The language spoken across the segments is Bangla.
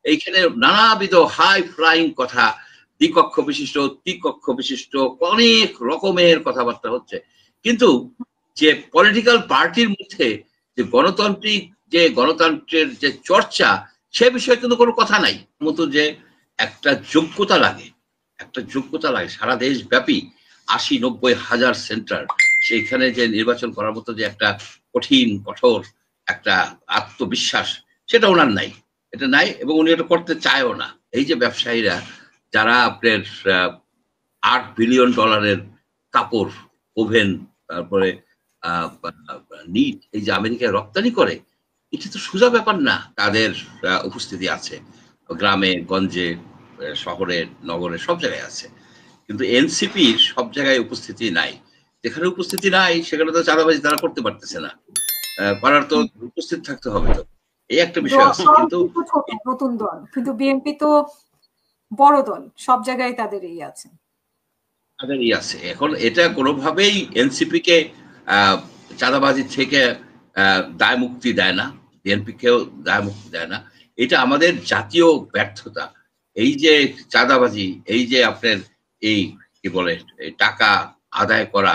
এইখানে নানাবিধ হাই ফ্লাইং কথা, দ্বিকক্ষ বিশিষ্ট, ত্রিকক্ষ বিশিষ্ট অনেক রকমের কথাবার্তা হচ্ছে। কিন্তু যে পলিটিক্যাল পার্টির মধ্যে যে গণতন্ত্রের যে চর্চা, সে বিষয়ে কিন্তু কোনো কথা নাই। মতো যে একটা যোগ্যতা লাগে, সারা দেশ ব্যাপী ৮০-৯০ হাজার সেন্টার, সেইখানে যে নির্বাচন করার মতো যে একটা কঠোর একটা আত্মবিশ্বাস, সেটা ওনার নাই। এটা নাই, এবং উনি এটা করতে চায়ও না। এই যে ব্যবসায়ীরা যারা আপনার $৮ বিলিয়ন কাপড়, ওভেন, তারপরে নিট এই যে আমেরিকায় রপ্তানি করে, এটা তো সোজা ব্যাপার না। তাদের উপস্থিতি আছে গ্রামে গঞ্জে, শহরে নগরে, সব জায়গায় আছে। কিন্তু এনসিপির সব জায়গায় উপস্থিতি নাই। যেখানে উপস্থিতি নাই সেখানে তো চাঁদাবাজি তারা করতে পারতেছে না। করার তো উপস্থিত থাকতে হবে। তো এই একটা বিষয় আছে। কিন্তু নতুন দল, কিন্তু বিএনপি তো বড় দল, সব জায়গায় তাদের আছে। এখন এটা কোনোভাবেই এনসিপি কে চাঁদাবাজি থেকে দায় মুক্তি দেয় না, বিএনপি কেও দায় মুক্তি দেয় না। এটা আমাদের জাতীয় ব্যর্থতা। এই যে চাঁদাবাজি, এই যে আপনার এই কি বলে টাকা আদায় করা,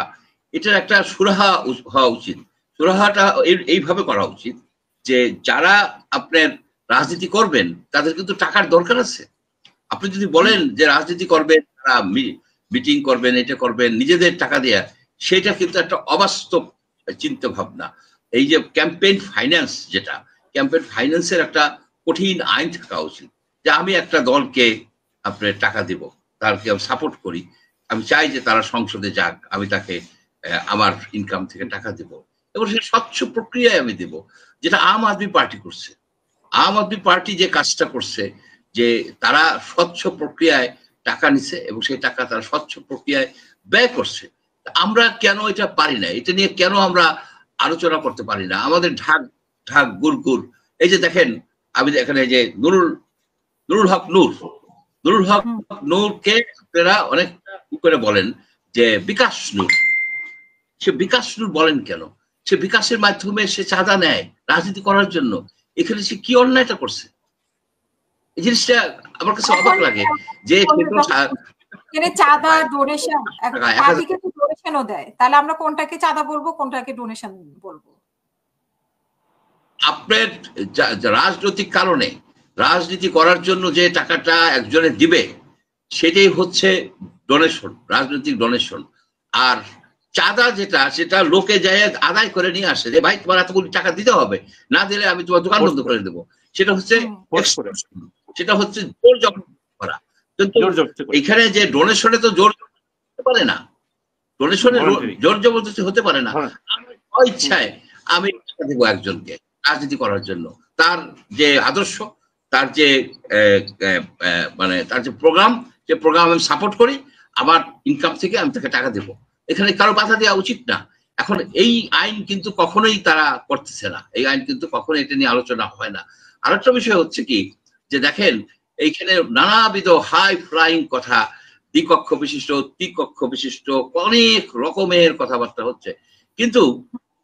এটার একটা সুরাহা হওয়া উচিত। সুরাহাটা এইভাবে করা উচিত যে যারা আপনার রাজনীতি করবেন তাদের কিন্তু টাকার দরকার আছে। আপনি যদি বলেন যে রাজনীতি করবেন, তারা মিটিং করবেন, এটা করবেন নিজেদের টাকা দিয়ে, সেটা কিন্তু একটা অবাস্তব চিন্তা ভাবনা। এই যে ক্যাম্পেইন ফাইন্যান্স, যেটা ক্যাম্পেইন ফাইন্যান্সের একটা কঠিন আইন থাকা উচিত, যে আমি একটা দলকে আপনার টাকা দিব, তারকে আমি সাপোর্ট করি, আমি চাই যে তারা সংসদে যাক, আমি তাকে আমার ইনকাম থেকে টাকা দিব, এবং সেই স্বচ্ছ প্রক্রিয়ায় আমি দেব, যেটা আম আদমি পার্টি করছে। আম আদমি পার্টি যে কাজটা করছে, যে তারা স্বচ্ছ প্রক্রিয়ায় টাকা নিছে এবং সেই টাকা তারা স্বচ্ছ প্রক্রিয়ায় ব্যয় করছে। আমরা কেন এটা পারি না? এটা নিয়ে কেন আমরা আলোচনা করতে পারি না? আমাদের ঢাক ঢাক গুড়, এই যে দেখেন, আমি এখানে যে নুরুল হক নূরকে আপনারা অনেকটা করে বলেন যে বিকাশ নূর। সে বিকাশ নূর বলেন কেন? সে বিকাশের মাধ্যমে সে চাঁদা নেয় রাজনীতি করার জন্য। এখানে সে কি অন্যায়টা করছে? এই জিনিসটা আমার কাছে অবাক লাগে যে চাঁদা ডোনেশন, পার্টিকে তো ডোনেশনও দেয়, তাহলে আমরা কোনটাকে চাঁদা বলবো, কোনটাকে ডোনেশন বলবো? আপনার রাজনৈতিক কারণে রাজনীতি করার জন্য যে টাকাটা একজনে দিবে, সেটাই হচ্ছে ডোনেশন, রাজনৈতিক ডোনেশন। আর চাঁদা যেটা, সেটা লোকে যায় আদায় করে নিয়ে আসে, যে ভাই তোমার এতগুলো টাকা দিতে হবে, না দিলে আমি তোমার দোকান বন্ধ করে দেবো। সেটা হচ্ছে জোর জবরদস্তি করা। কিন্তু এখানে যে ডোনেশনে তো জোর হতে পারে না, ডোনেশনে জোর জবরদস্তি হতে পারে না। আমার ইচ্ছায় আমি টাকা দেবো একজনকে রাজনীতি করার জন্য, তার যে আদর্শ, তার যে মানে তার যে প্রোগ্রাম, যে প্রোগ্রাম আমি সাপোর্ট করি, আমার ইনকাম থেকে আমি তাকে টাকা দেবো। এখানে কারো বাধা দেওয়া উচিত না। এখন এই আইন কিন্তু কখনোই তারা করতেছে না, এই আইন কিন্তু কখনো এটা নিয়ে আলোচনা হয় না। আরেকটা বিষয় হচ্ছে কি, যে দেখেন এইখানে নানাবিধ হাই ফ্লাইং কথা, দ্বিকক্ষ বিশিষ্ট, ত্রিকক্ষ বিশিষ্ট অনেক রকমের কথাবার্তা হচ্ছে। কিন্তু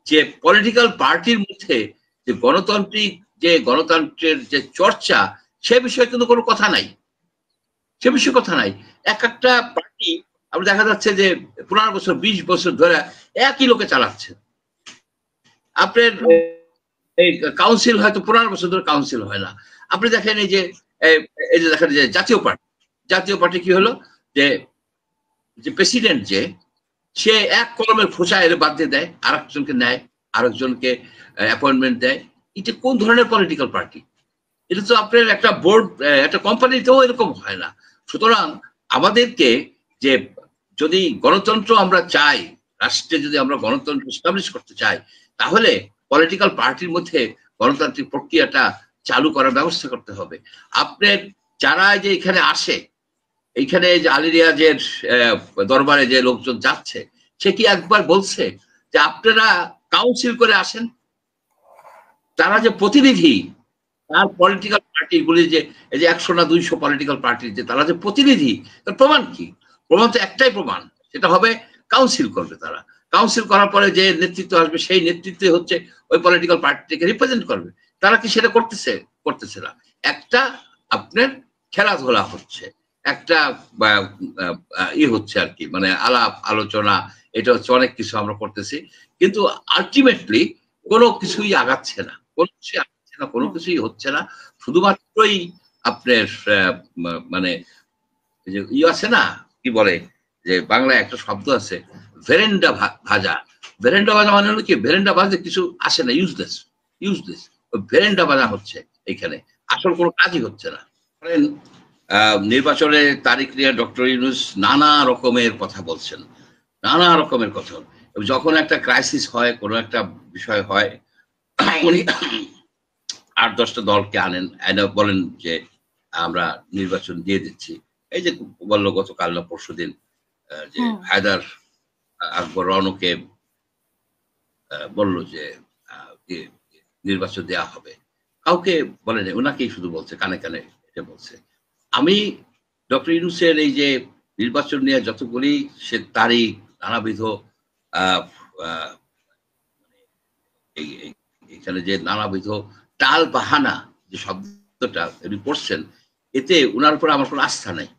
যে পলিটিক্যাল পার্টির মধ্যে যে গণতন্ত্রের যে চর্চা, সে বিষয়ে কিন্তু কোনো কথা নাই, সে বিষয়ে কথা নাই। এক একটা পার্টি আমরা দেখা যাচ্ছে যে 15 বছর 20 বছর ধরে একই লোকে চালাচ্ছে। আপনার এই কাউন্সিল হয়তো 15 বছর ধরে কাউন্সিল হয় না। আপনি দেখেন এই যে দেখেন যে জাতীয় পার্টি কি হলো, যে প্রেসিডেন্ট যে সে এক কলমের খোঁচা এর বাদ দিয়ে দেয়, আরেকজনকে নেয়, আরেকজনকে অ্যাপয়েন্টমেন্ট দেয়। এটা কোন ধরনের পলিটিক্যাল পার্টি? এটা তো আপনার একটা বোর্ড, একটা কোম্পানিতেও এরকম হয় না। সুতরাং আমাদেরকে যে যদি গণতন্ত্র আমরা চাই, রাষ্ট্রে যদি আমরা গণতন্ত্র এস্টাবলিশ করতে চাই, তাহলে পলিটিক্যাল পার্টির মধ্যে গণতান্ত্রিক প্রক্রিয়াটা চালু করার ব্যবস্থা করতে হবে। আপনার যারা যে এখানে আসে, এইখানে যে আলী রিয়াজের দরবারে যে লোকজন যাচ্ছে, সে কি একবার বলছে যে আপনারা কাউন্সিল করে আসেন? তারা যে প্রতিনিধি, তার পলিটিক্যাল পার্টি গুলি যে এই যে 100 না 200 পলিটিক্যাল পার্টির যে তারা যে প্রতিনিধি, তার প্রমাণ কি? প্রমাণ তো একটাই প্রমাণ, সেটা হবে কাউন্সিল করবে। তারা কাউন্সিল করার পরে যে নেতৃত্ব আসবে, সেই নেতৃত্বে হচ্ছে ওই পলিটিক্যাল পার্টিকে রিপ্রেজেন্ট করবে। তারা কি সেটা করতেছে না। একটা আপনার খেলাধুলা হচ্ছে, একটা হচ্ছে আর কি, মানে আলাপ আলোচনা, এটা হচ্ছে, অনেক কিছু আমরা করতেছি, কিন্তু আলটিমেটলি কোনো কিছুই আগাচ্ছে না, কোনো কিছুই আগাচ্ছে না, কোনো কিছুই হচ্ছে না। শুধুমাত্রই আপনার মানে যে আছে না, কি বলে, যে বাংলায় একটা শব্দ আছে ভেরেন্ডা ভাজা। ভেরেন্ডা ভাজা মানে হলো কি, ভেরেন্ডা ভাজা কিছু আসে না, ইউজলেস ইউজলেস। ভেরেন্ডা ভাজা হচ্ছে এখানে, আসল কোনো কাজই হচ্ছে না। নির্বাচনের তারিখ নিয়ে ডক্টর ইউনূস নানা রকমের কথা বলছেন, নানা রকমের কথা। যখন একটা ক্রাইসিস হয়, কোনো একটা বিষয় হয়, উনি 8-10টা দলকে আনেন, এনে বলেন যে আমরা নির্বাচন দিয়ে দিচ্ছি। এই যে বললো গতকাল না পরশুদিন যে হায়দার আকবর রনকে বললো যে নির্বাচন দেওয়া হবে, কাউকে বলেনি, ওনাকেই শুধু বলছে, কানে কানে এটা বলছে। আমি ডক্টর ইউনূসের এই যে নির্বাচন নিয়ে যতগুলি সে তারিখ, নানাবিধ এখানে যে নানাবিধ টাল বাহানা যে শব্দটা উনি করছেন, এতে উনার উপর আমার কোনো আস্থা নাই,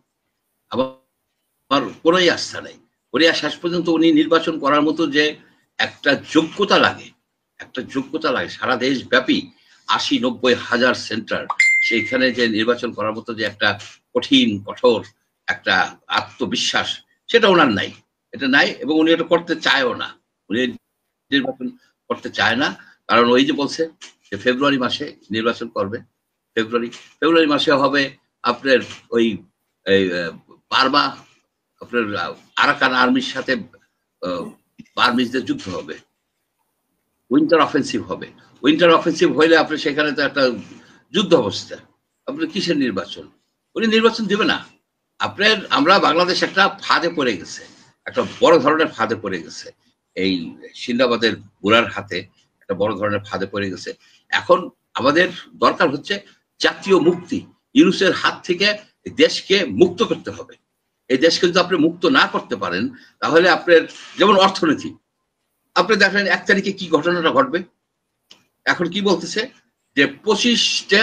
আমার কোনোই আস্থা নাই। উনি শেষ পর্যন্ত উনি নির্বাচন করার মতো যে একটা যোগ্যতা লাগে, একটা যোগ্যতা লাগে সারা দেশ ব্যাপী 80-90 হাজার সেন্টার, সেইখানে যে নির্বাচন করার মতো যে একটা কঠিন কঠোর একটা আত্মবিশ্বাস, সেটা ওনার নাই, এটা নাই, এবং উনি এটা করতে চায়ও না। উনি নির্বাচন করতে চায় না, কারণ ওই যে বলছে যে ফেব্রুয়ারি মাসে নির্বাচন করবে, ফেব্রুয়ারি মাসে হবে আপনার ওই বার্মা, আপনার আরাকান আর্মির সাথে বার্মিজদের যুদ্ধ হবে, উইন্টার অফেন্সিভ হবে। উইন্টার অফেন্সিভ হইলে আপনি সেখানে তো একটা যুদ্ধ অবস্থা, আপনার কিসের নির্বাচন? উনি নির্বাচন দেবে না। আপনার আমরা বাংলাদেশ একটা ফাঁদে পড়ে গেছে, একটা বড় ধরনের ফাঁদে পড়ে গেছে, এই সিন্দাবাদের বুড়ার হাতে একটা বড় ধরনের ফাঁদে পড়ে গেছে। এখন আমাদের দরকার হচ্ছে জাতীয় মুক্তি। ইউনূসের হাত থেকে দেশকে মুক্ত করতে হবে। এই দেশকে যদি আপনি মুক্ত না করতে পারেন, তাহলে আপনার যেমন অর্থনীতি, আপনি দেখেন 1 তারিখে কি ঘটনাটা ঘটবে। এখন কি বলতেছে যে 25টা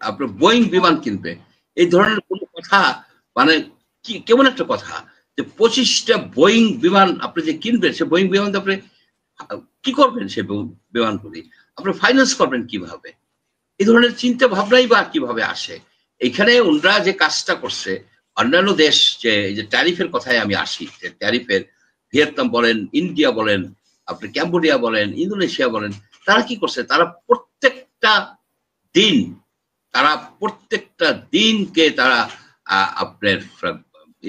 আপনার বোয়িং বিমান কিনবে। এই ধরনের কোন কথা, মানে কি কেমন একটা কথা যে 25টা বোয়িং বিমান আপনি যে কিনবেন, সে বোয়িং বিমান আপনি কি করবেন? সে বিমানগুলি আপনি ফাইন্যান্স করবেন কিভাবে? এই ধরনের চিন্তা ভাবনাই বা কিভাবে আসে? এখানে ওনারা যে কাজটা করছে, অন্যান্য দেশ যে এই যে ট্যারিফের কথায় আমি আসি, যে ট্যারিফের ভিয়েতনাম বলেন, ইন্ডিয়া বলেন, আপনি ক্যাম্বোডিয়া বলেন, ইন্দোনেশিয়া বলেন, তারা কি করছে? তারা প্রত্যেকটা দিনকে তারা আপনার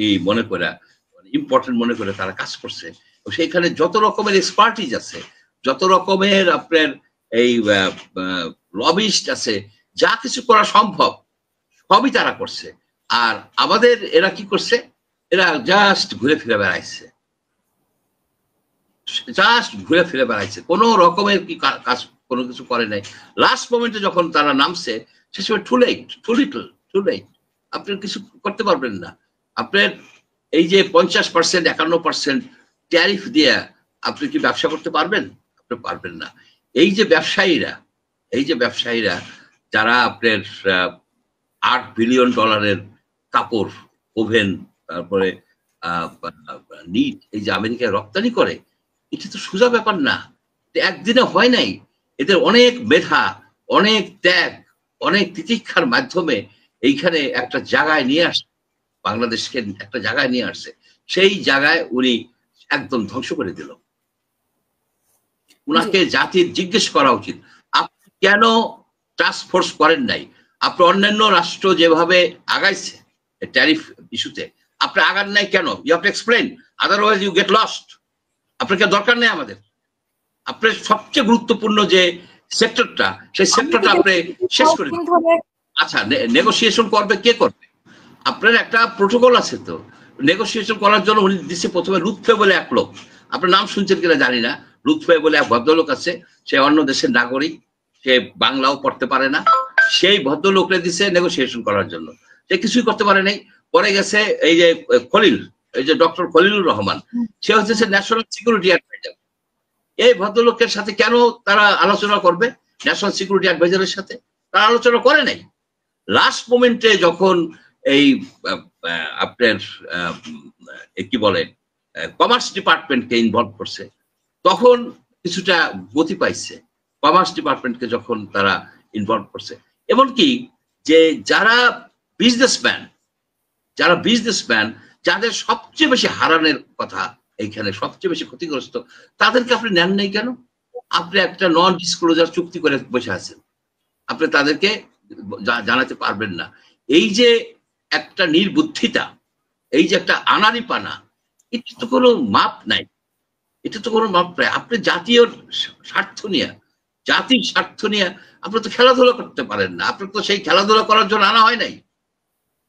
এই মনে করে, ইম্পর্টেন্ট মনে করে তারা কাজ করছে। সেইখানে যত রকমের এক্সপার্টিজ আছে, যত রকমের আপনার এই লবিস্ট আছে, যা কিছু করা সম্ভব সবই তারা করছে। আর আমাদের এরা কি করছে? এরা জাস্ট ঘুরে ফিরে বেড়াইছে, কোনো রকমের কি কাজ, কোনো কিছু করে নাই। লাস্ট মোমেন্টে যখন তারা নামছে, সে সময় টু লেট, আপনি কিছু করতে পারবেন না। আপনার এই যে 50%, 51% ট্যারিফ দিয়ে আপনি কি ব্যবসা করতে পারবেন? আপনি পারবেন না। এই যে ব্যবসায়ীরা যারা আপনার $8 বিলিয়ন কাপড়, ওভেন, তারপরে নিট, এই যে আমেরিকায় রপ্তানি করে, এটা তো সোজা ব্যাপার না, একদিনে হয় নাই। এদের অনেক মেধা, অনেক ত্যাগ, অনেক তিতিক্ষার মাধ্যমে এইখানে একটা জায়গায় নিয়ে আসে, বাংলাদেশকে একটা জায়গায় নিয়ে আসছে। সেই জায়গায় উনি একদম ধ্বংস করে দিল। উনাকে জাতির জিজ্ঞেস করা উচিত, আপনি কেন টাস্ক ফোর্স করেন নাই? আপনি অন্যান্য রাষ্ট্র যেভাবে আগাইছে ট্যারিফ ইস্যুতে, আপনি আগান নাই কেন? You have to explain, otherwise you get lost. আপনাকে দরকার নেই আমাদের। আপনার সবচেয়ে গুরুত্বপূর্ণ যে সেক্টরটা, সেই সেক্টরটা আপনি শেষ করে দিন। আচ্ছা, নেগোসিয়েশন করবে কে করবে? আপনার একটা প্রোটোকল আছে তো, নেগোসিয়েশন করার জন্য উনি দিচ্ছে প্রথমে লুৎফে বলে এক লোক, আপনার নাম শুনছেন কিনা জানি না, লুৎফে বলে এক ভদ্রলোক আছে, সে অন্য দেশের নাগরিক, সে বাংলাও পড়তে পারে না, সেই ভদ্রলোকরে দিচ্ছে নেগোসিয়েশন করার জন্য, সে কিছুই করতে পারে নাই। পরে গেছে এই যে খলিল, এই যে ডক্টর খলিলুর রহমান, সে হচ্ছে ন্যাশনাল সিকিউরিটি অ্যাডভাইজার। এই ভদ্রলোকের সাথে কেন তারা আলোচনা করবে? ন্যাশনাল সিকিউরিটি অ্যাডভাইজারের সাথে তারা আলোচনা করে নাই। লাস্ট মোমেন্টে যখন এই আপনার কি বলে কমার্স ডিপার্টমেন্টকে ইনভলভ করছে, তখন কিছুটা গতি পাইছে। কমার্স ডিপার্টমেন্টকে যখন তারা ইনভলভ করছে, এমনকি যে যারা বিজনেসম্যান, যাদের সবচেয়ে বেশি হারানোর কথা, এইখানে সবচেয়ে বেশি ক্ষতিগ্রস্ত, তাদেরকে আপনি নেন নাই কেন? আপনি একটা নন ডিসক্লোজার চুক্তি করে বসে আছেন, আপনি তাদেরকে জানাতে পারবেন না। এই যে একটা নির্বুদ্ধিতা, এই যে একটা আনাড়িপানা, এটা তো কোনো মাপ নাই, আপনি জাতীয় স্বার্থ নিয়ে, জাতির স্বার্থ নিয়ে আপনি তো খেলাধুলা করতে পারেন না। আপনি তো সেই খেলাধুলা করার জন্য আনা হয় নাই।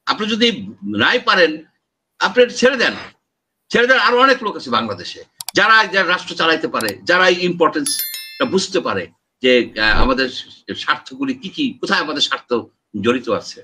আপনি যদি নাই পারেন, আপনি ছেড়ে দেন। আরো অনেক লোক আছে বাংলাদেশে যারা রাষ্ট্র চালাইতে পারে, যারা ইম্পর্টেন্সটা বুঝতে পারে যে আমাদের স্বার্থগুলি কি কি, কোথায় আমাদের স্বার্থ জড়িত আছে।